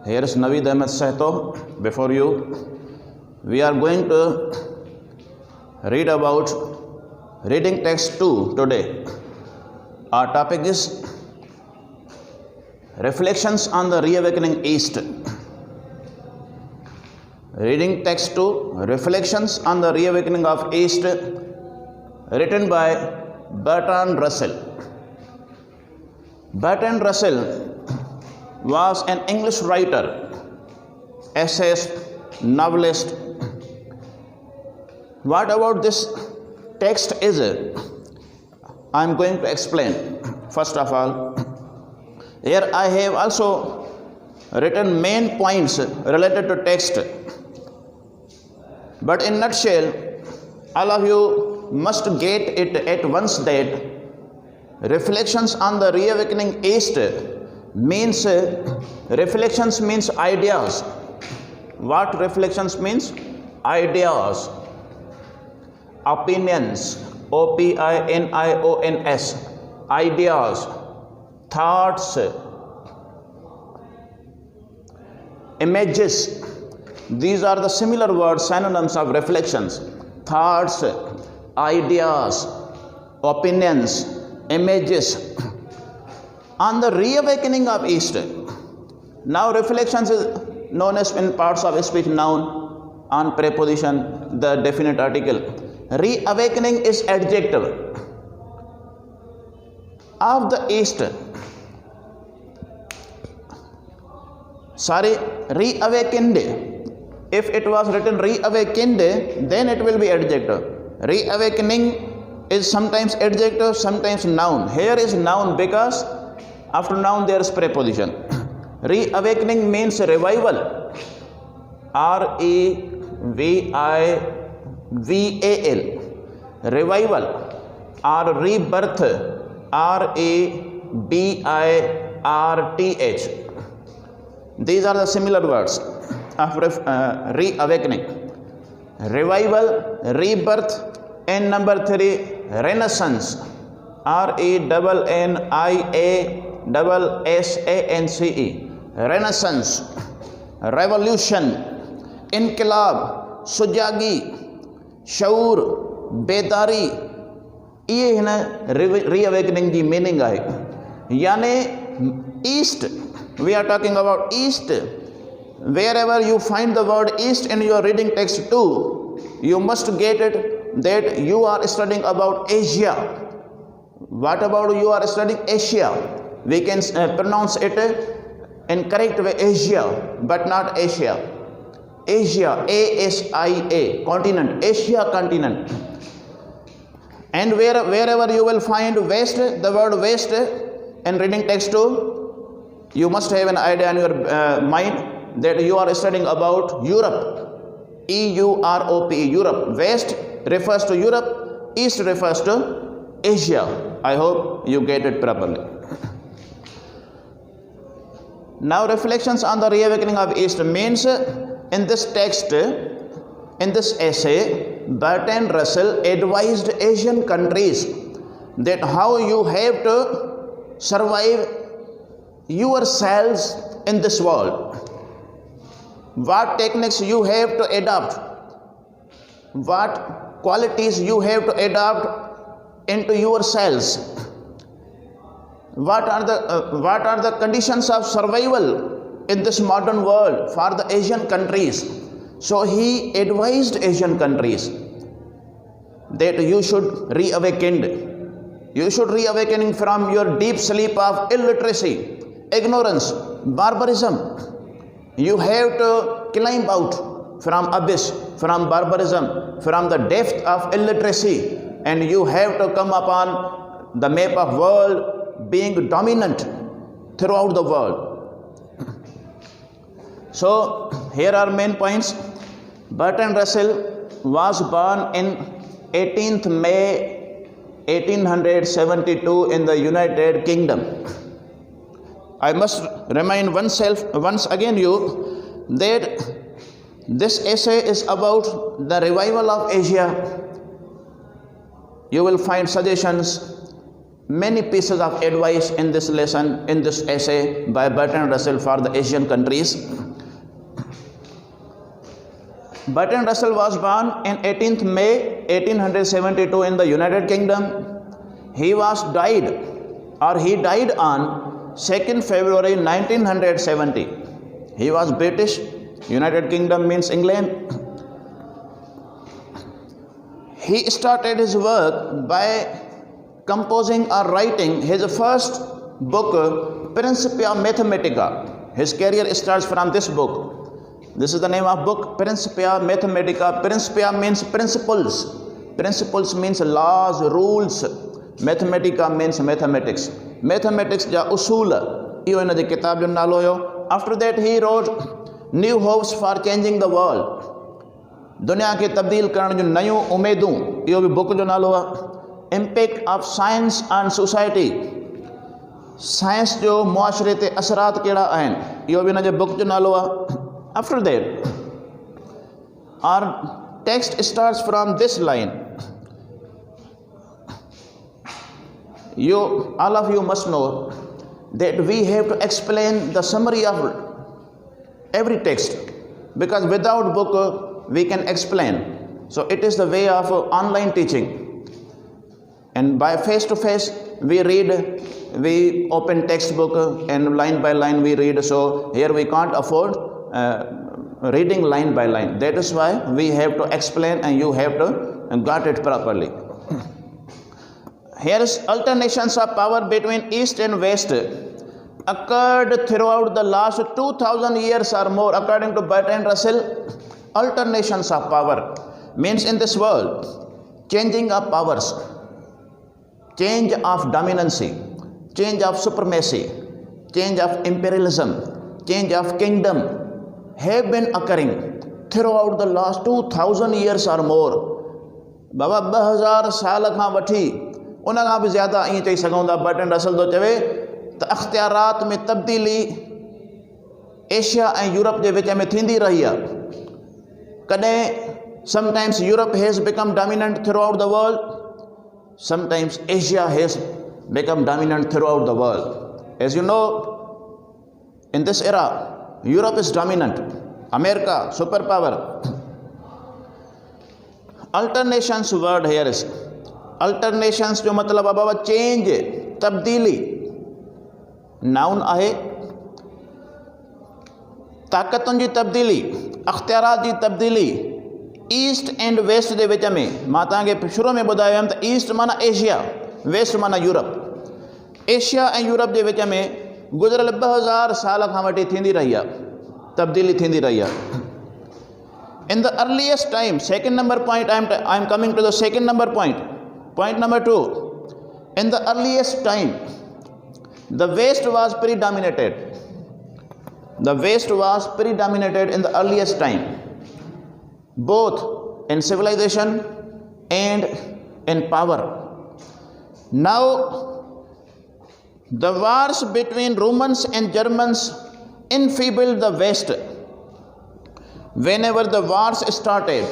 Here is Naveed Ahmed Sehto before you. We are going to read about reading text 2 today. Our topic is Reflections on the Reawakening East. Reading text 2, Reflections on the Reawakening of East, written by Bertrand Russell. Bertrand Russell was an English writer, essayist, novelist. What about this text is I am going to explain. First of all, here I have also written main points related to text. But in nutshell, all of you must get it at once that reflections on the reawakening East means reflections means ideas. What reflections means? Ideas, opinions, opinions, ideas, thoughts, images. These are the similar words, synonyms of reflections. Thoughts, ideas, opinions, images on the reawakening of East. Now reflections is known as in parts of speech noun, on preposition, the definite article. Reawakening is adjective of the East. Sorry, reawakened. If it was written reawakened, then it will be adjective. Reawakening is sometimes adjective, sometimes noun. Here is noun because after noun there is preposition. Reawakening means revival. R-E-V-I-V-A-L. Revival or rebirth. R-E-B-I-R-T-H. These are the similar words of reawakening. Revival, rebirth, and number 3, renaissance. R-E-N-N-I-A-S-S-A-N-C-E. Renaissance, revolution, इनकलाब, सुजागी, शऊर, बेदारी, ये है ना reawakening की meaning है. यानी east, we are talking about east. Wherever you find the word east in your reading text 2, you must get it that you are studying about Asia. What about you are studying Asia? We can pronounce it in correct way Asia, but not Asia. Asia, A-S-I-A, continent, Asia continent. And wherever you will find west, the word west in reading text 2, you must have an idea in your mind that you are studying about Europe. E-U-R-O-P-E, Europe. West refers to Europe, East refers to Asia. I hope you get it properly. Now reflections on the reawakening of East means in this text, in this essay, Bertrand Russell advised Asian countries that how you have to survive yourselves in this world. What techniques you have to adopt, what qualities you have to adopt into yourselves, what are the conditions of survival in this modern world for the Asian countries. So he advised Asian countries that you should reawaken. You should reawaken from your deep sleep of illiteracy, ignorance, barbarism. You have to climb out from abyss, from barbarism, from the depth of illiteracy, and you have to come upon the map of world being dominant throughout the world. So here are main points. Bertrand Russell was born in 18th May 1872 in the United Kingdom. I must remind once again you that this essay is about the revival of Asia. You will find suggestions, many pieces of advice in this lesson, in this essay by Bertrand Russell for the Asian countries. Bertrand Russell was born in 18th May 1872 in the United Kingdom. He died on 2nd February 1970. He was British. United Kingdom means England. He started his work by composing or writing his first book, Principia Mathematica. His career starts from this book. This is the name of book, Principia Mathematica. Principia means principles. Principles means laws, rules. Mathematica means mathematics. Mathematics ja usul. Iyo ina ji kitab jo nalo yo. After that he wrote New Hopes for Changing the World. दुनिया खे तब्दील करण जूं नयूं उमेदूं, इहो बि book जो नालो आहे. Impact of science on society. Science जो मुआशरे ते असरात कहिड़ा आहिनि, इहो बि हिन जे बुक जो नालो आहे. After that our text starts from this line. All of you must know that we have to explain the summary of every text, because without book we can explain. So it is the way of online teaching, and by face to face we read, we open textbook and line by line we read. So here we can't afford reading line by line. That is why we have to explain and you have to got it properly. Here is alternations of power between East and West occurred throughout the last 2000 years or more, according to Bertrand Russell. Alternations of power means in this world, changing of powers, change of dominancy, change of supremacy, change of imperialism, change of kingdom have been occurring throughout the last 2000 years or more. बाबा 2000 साल खां वठी उन खां बि ज़्यादा ईअं चई सघूं था. Bertrand Russell थो चवे त अख़्तियारात में तब्दीली एशिया ऐं यूरोप जे विच में थींदी रही आहे. कॾहिं sometimes Europe has become dominant throughout the world, sometimes Asia has become dominant throughout the world. As you know, in this era, Europe is dominant, America, superpower. Alternations word here is, alternations जो मतलब है बाबा change, तब्दीली. Noun आहे ताक़तुनि जी तब्दीली, अख़्तियारात जी तब्दीली. East and waste जे विच में मां तव्हांखे शुरू में ॿुधायो हुयमि त ईस्ट माना एशिया, वेस्ट माना यूरोप. एशिया ऐं यूरोप जे विच में गुज़िरियल 2000 साल खां वठी थींदी रही आहे, तब्दीली थींदी रही आहे. In the earliest time, second number point, I am coming to the second number point. Point number 2. In the earliest time, the West was predominated. The West was predominated in the earliest time, both in civilization and in power. Now, the wars between Romans and Germans enfeebled the West. Whenever the wars started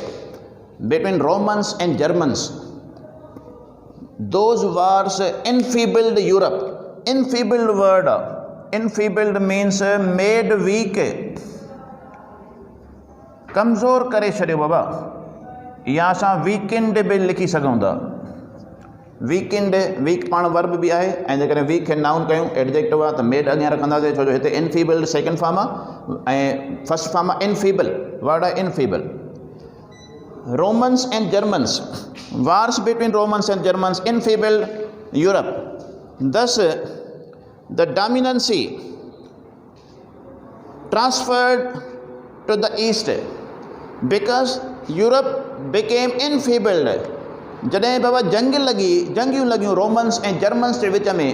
between Romans and Germans, those wars enfeebled Europe. Enfeebled word, enfeebled means made weak, कमज़ोर करे छॾियो बाबा. या असां weekend बि लिखी सघूं था. Weekend, week पाण verb बि आहे, ऐं जेकॾहिं वीक खे नाउन कयूं एडजेक्टिव आहे त मेड अॻियां रखंदासीं, छो जो हिते इनफीबल्ड सेकेंड फॉर्म आहे ऐं फर्स्ट फॉर्म आहे इनफीबल. वर्ड आहे enfeeble. Romans and Germans, wars between Romans and Germans enfeebled Europe. Thus, the dominancy transferred to the east because Europe became enfeebled. जॾहिं बाबा जंगियूं लॻियूं रोमन्स ऐं जर्मन्स जे विच में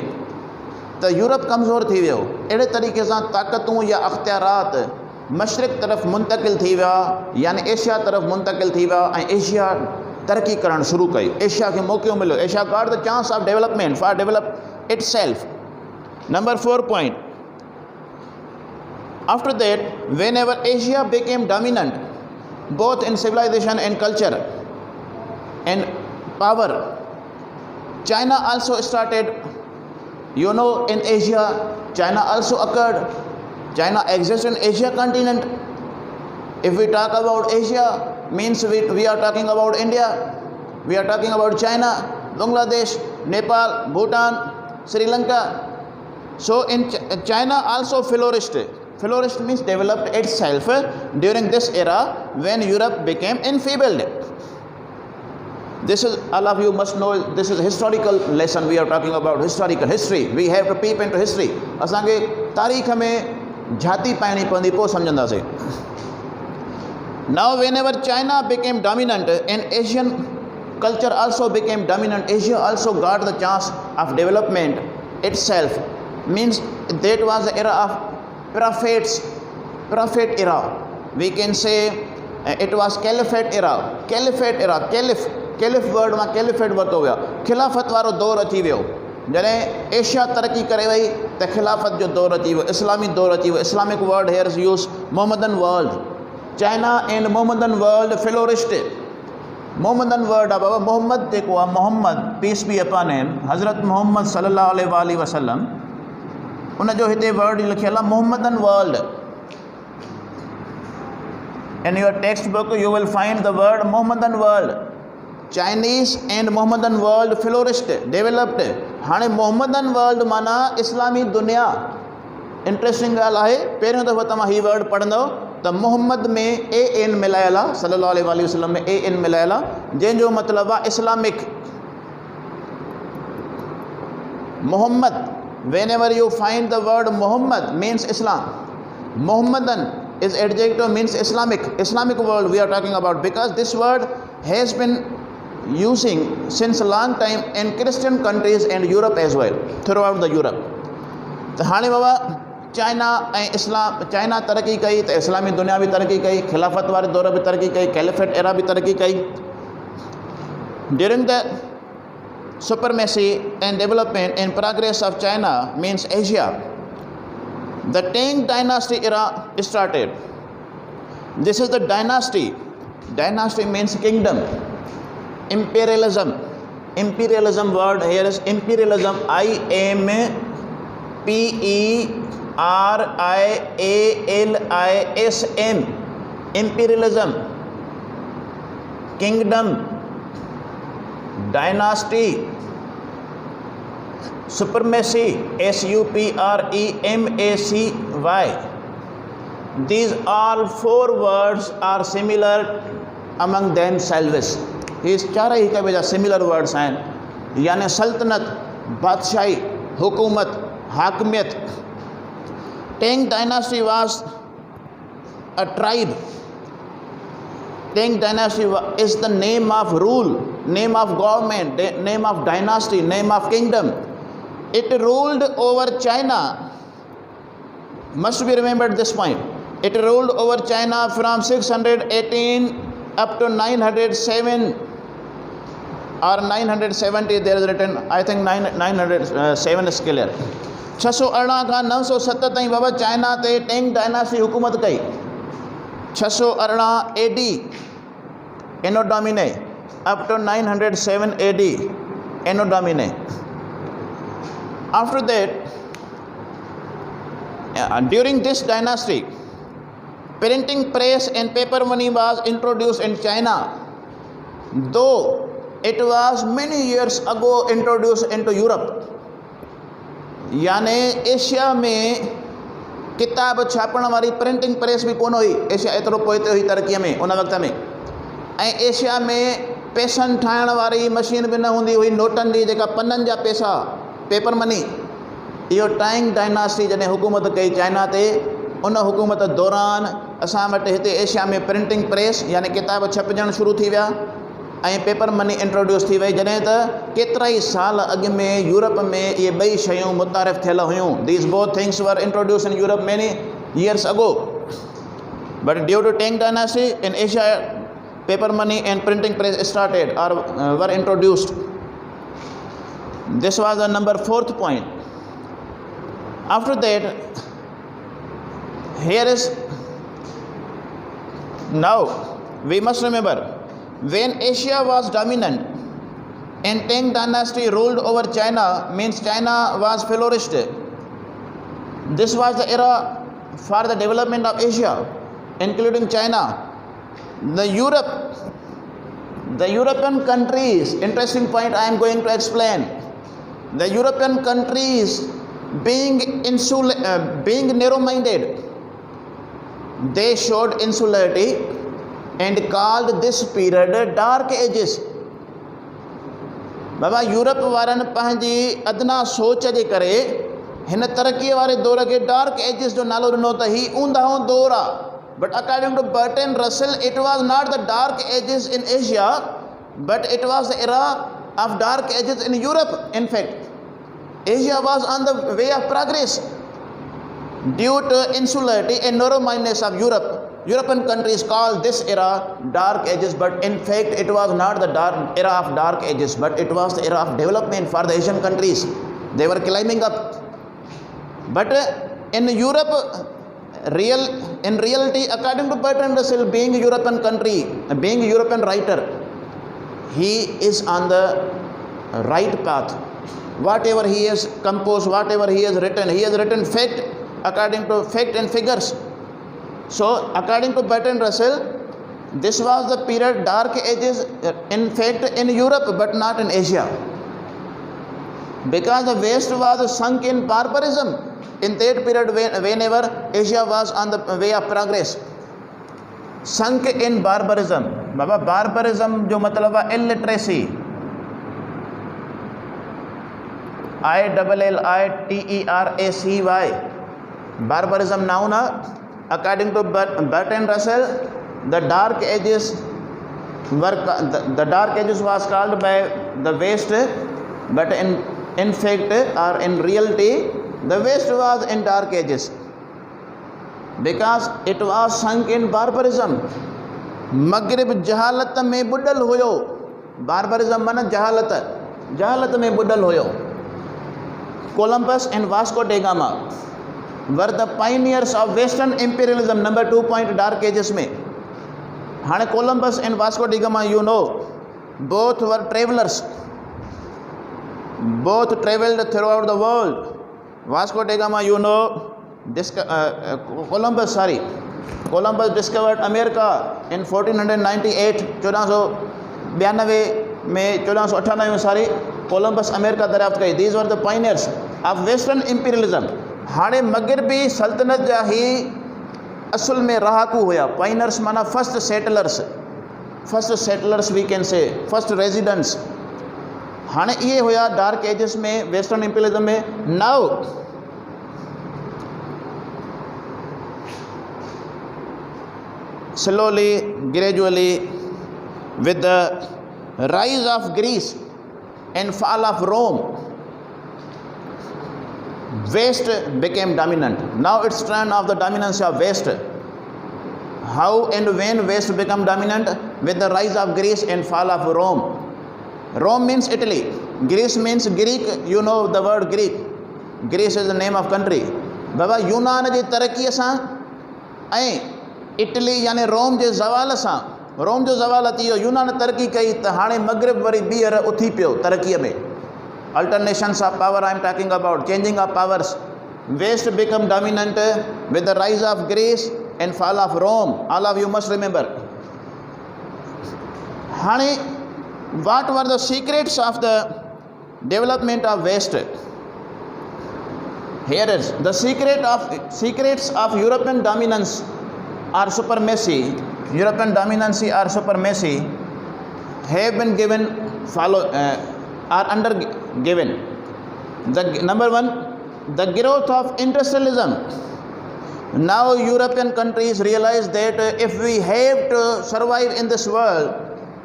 त Europe कमज़ोर थी वियो. अहिड़े तरीक़े सां ताक़तूं या अख़्तियारात मशरिक़ तरफ़ मुंतक़िल थी विया, यानी एशिया तरफ़ मुंतक़िल थी विया ऐं एशिया तरक़ी करणु शुरू कई. एशिया खे मौक़ो मिलियो. Asia got the chance of development for develop itself. Number 4 point. After that, whenever Asia became dominant, both in civilization and culture and power, China also started You know, in Asia, China also occurred. China exists in Asia continent. If we talk about Asia, means we are talking about India, we are talking about China, Bangladesh, Nepal, Bhutan, Sri Lanka. So in China also flourished. Flourished means developed itself during this era when Europe became enfeebled. This is, all of you must know, this is a historical lesson. We are talking about historical history. We have to peep into history. असांखे तारीख़ में झाती पाइणी पवंदी, पोइ सम्झंदासीं. Now whenever China became dominant and Asian culture also became dominant, Asia also got the chance of development itself. Means that was the era of prophet era. We can say it was caliphate era. Caliph word में caliphate वरितो वियो. खिलाफ़त वारो दौर अची वियो. जॾहिं Asia तरक़ी करे वई त खिलाफ़त जो दौर अची वियो, इस्लामी दौर अची वियो. Islamic word here is used. Mohammedan world. China and Mohammedan world flourished. Mohammedan word आहे बाबा, मोहम्मद जेको आहे, Mohammad peace be upon him, हज़रत मोहम्मद सल्लल्लाहु अलैहि वसल्लम, उन जो हिते वर्ड लिखियल आहे Mohammedan world. In your textbook you will find the word Mohammedan world. Chinese and Mohammedan world flourished, developed. हाणे Mohammedan world माना इस्लामी दुनिया. इंट्रेस्टिंग ॻाल्हि आहे, पहिरियों दफ़ो तव्हां हीउ वर्ड पढ़ंदव त मोहम्मद में AN मिलायल आहे, सल्लल्लाहु अलैहि वसल्लम में AN मिलायल आहे, जंहिंजो मतिलबु आहे Islamic. Muhammad, whenever you find the word Muhammad means Islam. Mohammedan is adjective, means Islamic world we are talking about, because this word has been using since a long time in Christian countries and Europe as well, throughout the Europe. तो हाणे बाबा China ऐं इस्लाम, China तरक़ी कई त इस्लामी दुनिया भी तरक़ी कई, खिलाफ़त वारे दौर भी तरक़ी कई, कैलिफेट एरा भी तरक़ी कई. During the supremacy and development and progress of China means Asia, the Tang dynasty era started. This is the dynasty. Dynasty means kingdom. Imperialism. Imperialism word here is imperialism. IMPERIALISM. Imperialism. Kingdom. Dynasty. Supremacy. SUPREMACY. These all four words are similar among themselves. These चार ही कई वजह similar words हैं, यानी सल्तनत, बादशाही, हुकूमत, हाकमियत. Tang dynasty was a tribe. Tang dynasty is the name of rule, name of government, name of dynasty, name of kingdom. It ruled over China. Must be remembered this point. It ruled over China from 618 up to 907 or 970. There is written, I think 907 is clear. 618 खां 907 ताईं बाबा China ते tang dynasty हुकूमत कई. 618 AD Anno Domini up to 907 AD Anno Domini. After that, during this dynasty, printing press and paper money was introduced in China, though it was many years ago introduced into Europe. याने Asia में किताब छापण वारी printing press भी कोन हुई. Asia एतिरो पोइ ते हुई तरक़ीअ में उन वक़्त में. ऐं एशिया में पैसनि ठाहिण वारी मशीन भी न हूंदी हुई, नोटनि जी जेका पननि जा पैसा, पेपर मनी. इहो टांग डायनास्टी जॾहिं हुकूमत कई चाइना ते, उन हुकूमत दौरान असां वटि हिते एशिया में प्रिंटिंग प्रेस यानी किताब छपजणु शुरू थी विया ऐं पेपर मनी इंट्रोड्यूस थी वई. जॾहिं त केतिरा ई साल अॻु में यूरोप में इहे ॿई शयूं मुतारिफ़ थियल हुयूं. These both things were introduce in Europe many years ago, but due to Tang dynasty in Asia, paper money and printing press started or were introduced. This was the number 4th point. After that, here is, now we must remember, when Asia was dominant, and Tang dynasty ruled over China, means China was flourished. This was the era for the development of Asia, including China. The European countries, interesting point I am going to explain. The European countries being narrow-minded, they showed insularity and called this period Dark Ages. Baba Europe वारनि पंहिंजी अदना सोच जे करे हिन तरक़ीअ वारे दौर खे dark edges जो नालो ॾिनो त ही ऊंदाहो दौर आहे. But according to Bertrand Russell it was not the dark ages in Asia, but it was the era of dark ages in Europe. In fact Asia was on the way of progress due to insularity and narrow-mindedness of Europe. European countries call this era Dark Ages, but in fact it was not the era of Dark Ages, but it was the era of development for the Asian countries. They were climbing up. But in Europe, in reality, according to Bertrand Russell, being a European country, being a European writer, he is on the right path. Whatever he has composed, whatever he has written fact according to fact and figures. So according to Bertrand Russell, this was the period Dark Ages, in fact in Europe but not in Asia, because the West was sunk in barbarism in that period whenever Asia was on the way of progress. Sunk in barbarism. Baba, barbarism जो मतलब है illiteracy, ILLITERACY. Barbarism noun. According to Bertrand Russell, the Dark Ages was called by the West, but in fact or in reality the West was in Dark Ages because it was sunk in barbarism. मगरिब जहालत में बुडल हुयो. Barbarism माना जहालत में बुडल हुयो. Columbus and Vasco da Gama were the pioneers of Western imperialism. Number 2 point Dark Ages में. हाँ, Columbus and Vasco da Gama, you know, both were travelers. Both traveled throughout the world. Vasco da Gama, you know, Columbus discovered America in 1498. 1492 में 1498 में Columbus America दरियाफ्त कई. These were the pioneers of Western imperialism. हाणे मगरबी सल्तनत जा ही असुल में रहाकू हुआ. पाइनर्स माना first settlers we can say first residents. हाणे ये हुआ डार्क एजिस में, वेस्टर्न इंपीरियलिज्म में. Now slowly, gradually, with the rise of Greece and fall of Rome, West became dominant. Now it's turn of the dominance of West. How and when West become dominant? With the rise of Greece and fall of Rome. Rome means Italy. Greece means Greek. You know the word Greek. Greece is the name of country. बाबा यूनान जी तरक़ीअ सां ऐं Italy यानी रोम जे ज़वाल सां, रोम जो ज़वाल थी वियो, यूनान तरक़ी कई त हाणे मगरिब वरी ॿीहर उथी पियो तरक़ीअ में. Alternations of power I am talking about, changing of powers. West become dominant with the rise of Greece and fall of Rome. All of you must remember. Honey, what were the secrets of the development of West? Here is the secrets of European dominance or supremacy. European dominance or supremacy have been given given. The number 1, the growth of industrialism. Now European countries realize that if we have to survive in this world,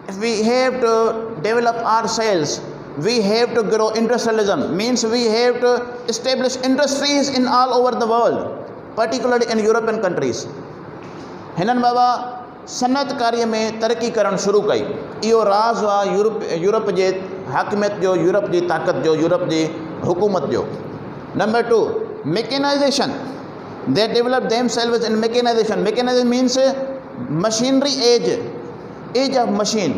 if we have to develop ourselves, we have to grow industrialism. Means we have to establish industries in all over the world, particularly in European countries. हिननि बाबा सनअतकारीअ में तरक़ी करणु शुरू कई. इहो राज़ आहे Europe जे हाकिमियत जो, Europe जी ताक़त जो, यूरोप जी हुकूमत जो. Number 2, mechanisation. They develop themselves in mechanisation. Mechanisation means machinery age of machine.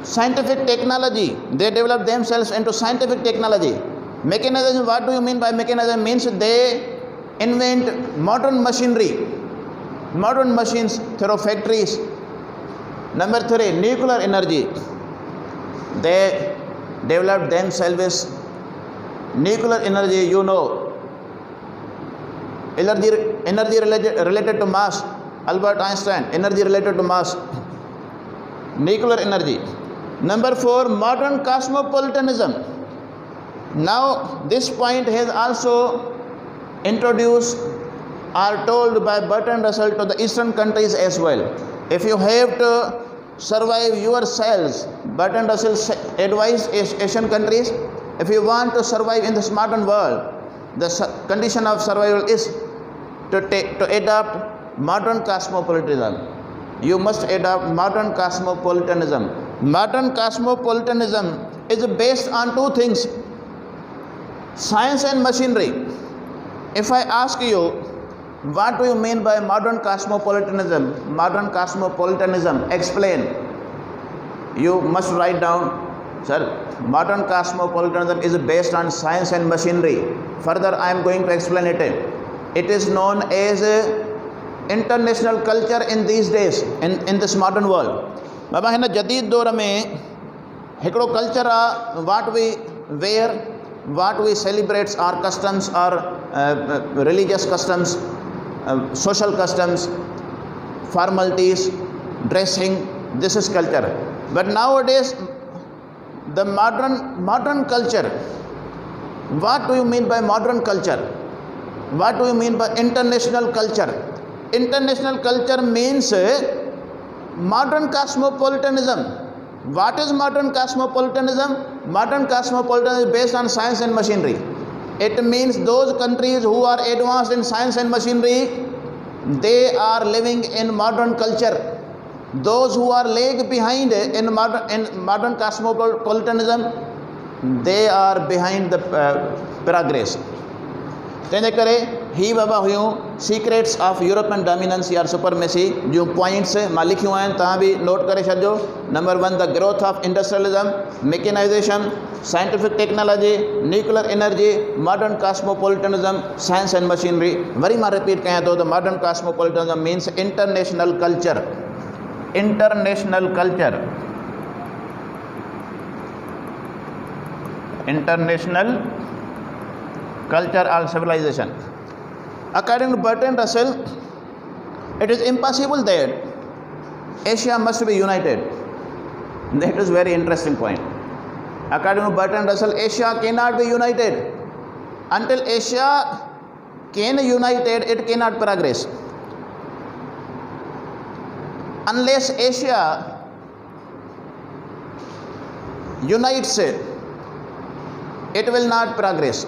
Scientific technology, they develop themselves into scientific technology. Mechanization, what do you mean by mechanization? Means they invent modern machinery, modern machines through factories. Number 3, nuclear energy. They developed themselves nuclear energy, you know, energy related to mass. Albert Einstein, energy related to mass, nuclear energy. Number 4, modern cosmopolitanism. Now this point has also introduced or told by Bertrand Russell to the Eastern countries as well. If you have to survive yourselves, Bertrand Russell advised Asian countries, if you want to survive in this modern world, the condition of survival is to adopt modern cosmopolitanism. You must adopt modern cosmopolitanism. Modern cosmopolitanism is based on 2 things: science and machinery. If I ask you, what do you mean by modern cosmopolitanism? Modern cosmopolitanism, explain. You must write down, sir, modern cosmopolitanism is based on science and machinery. Further, I am going to explain it. It is known as international culture in these days, in this modern world. बाबा हिन जदीद दौर में हिकिड़ो culture आहे, what we wear, what we celebrate, our customs, our religious customs, social customs, formalities, dressing. This is culture. But nowadays, the modern culture. What do you mean by modern culture? What do you mean by international culture? International culture means modern cosmopolitanism. What is modern cosmopolitanism? Modern cosmopolitanism is based on science and machinery. It means those countries who are advanced in science and machinery, they are living in modern culture. Those who are lag behind in modern cosmopolitanism, they are behind the progress. तंहिंजे करे ही बाबा हुयूं secrets of European dominance या supremacy जूं points मां लिखियूं आहिनि, तव्हां बि नोट करे छॾिजो। Number 1, the growth of industrialism, mechanisation, scientific technology, nuclear energy, modern cosmopolitanism, science and machinery. वरी मां रिपीट कयां थो, the modern cosmopolitanism means international culture, international culture, international culture or civilization. According to Bertrand Russell, it is impossible that Asia must be united. That is very interesting point. According to Bertrand Russell, Asia cannot be united. Until Asia can united, it cannot progress. Unless Asia unites, it will not progress.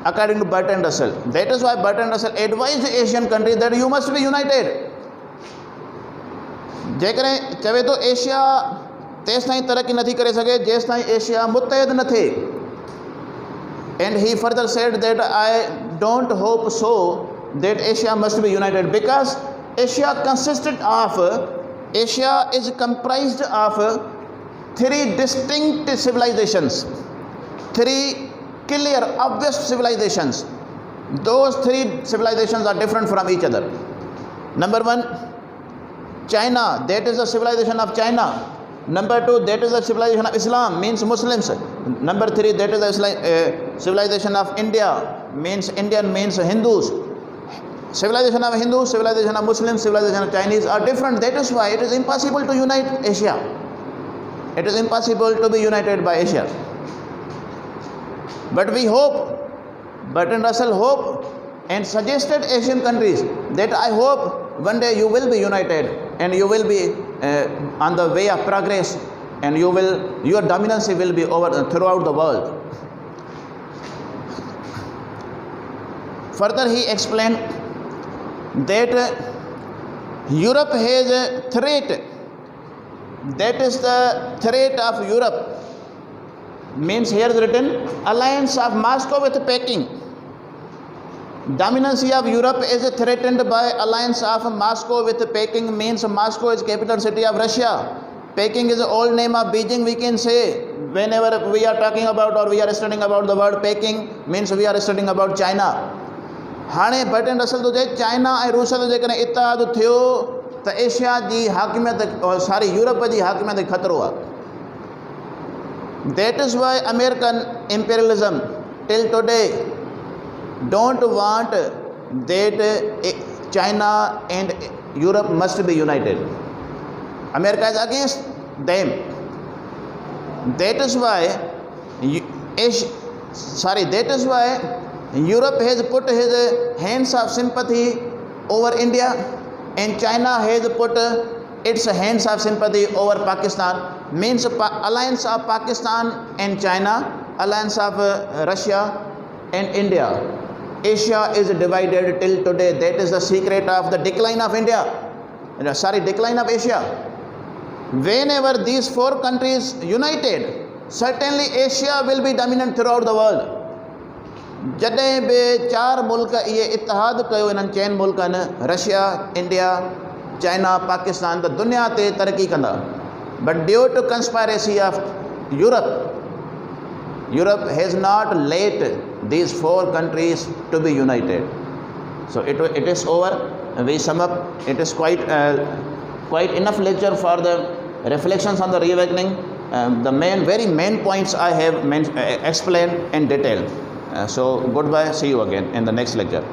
According to Bertrand Russell. That is why Bertrand Russell advised Asian countries that you must be united. जेकॾहिं चवे तो Asia तेसि ताईं तरक़ी नथी करे सघे जेसि ताईं एशिया मुतहद न थिए. And he further said that I don't hope so that Asia must be united, because Asia is comprised of 3 distinct civilizations, 3 clear, obvious civilizations. Those 3 civilizations are different from each other. Number 1, China, that is the civilization of China. Number 2, that is the civilization of Islam, means Muslims. Number 3, that is the civilization of India, means Indian, means Hindus. Civilization of Hindus, civilization of Muslims, civilization of Chinese are different. That is why it is impossible to unite Asia. It is impossible to be united by Asia. But we hope, Bertrand Russell hoped and suggested Asian countries that I hope one day you will be united and you will be on the way of progress, and your dominance will be over throughout the world. Further, he explained that Europe has a threat. That is the threat of Europe. Means here is written, alliance of Moscow with Peking. Dominancy of Europe is threatened by alliance of Moscow with Peking, means Moscow is capital city of Russia. Peking is the old name of Beijing, we can say. Whenever we are talking about or we are studying about the word Peking, means we are studying about China. हाणे Burton Russell तो चए China ऐं रूस जो जेकॾहिं इतिहादु थियो त Asia जी हाकिमियत और सारी यूरोप जी हाकिमियत खे ख़तरो आहे. That is why American imperialism till today don't want that China and Europe must be united. America is against them. That is why Europe has put his hands of sympathy over India, and China has put its hands of sympathy over Pakistan. Means alliance of Pakistan and China, alliance of Russia and India. Asia is divided till today. That is the secret of the decline of decline of Asia. Whenever these four countries united, certainly Asia will be dominant throughout the world. जॾहिं बि चार मुल्क इहे इतिहाद कयो इन्हनि चइनि मुल्कनि Russia, India, China, Pakistan, त दुनिया ते तरक़ी कंदा. But due to conspiracy of Europe has not let these four countries to be united. So it is over. We sum up. It is quite enough lecture for the reflections on the reawakening. The very main points I have explained in detail. So goodbye. See you again in the next lecture.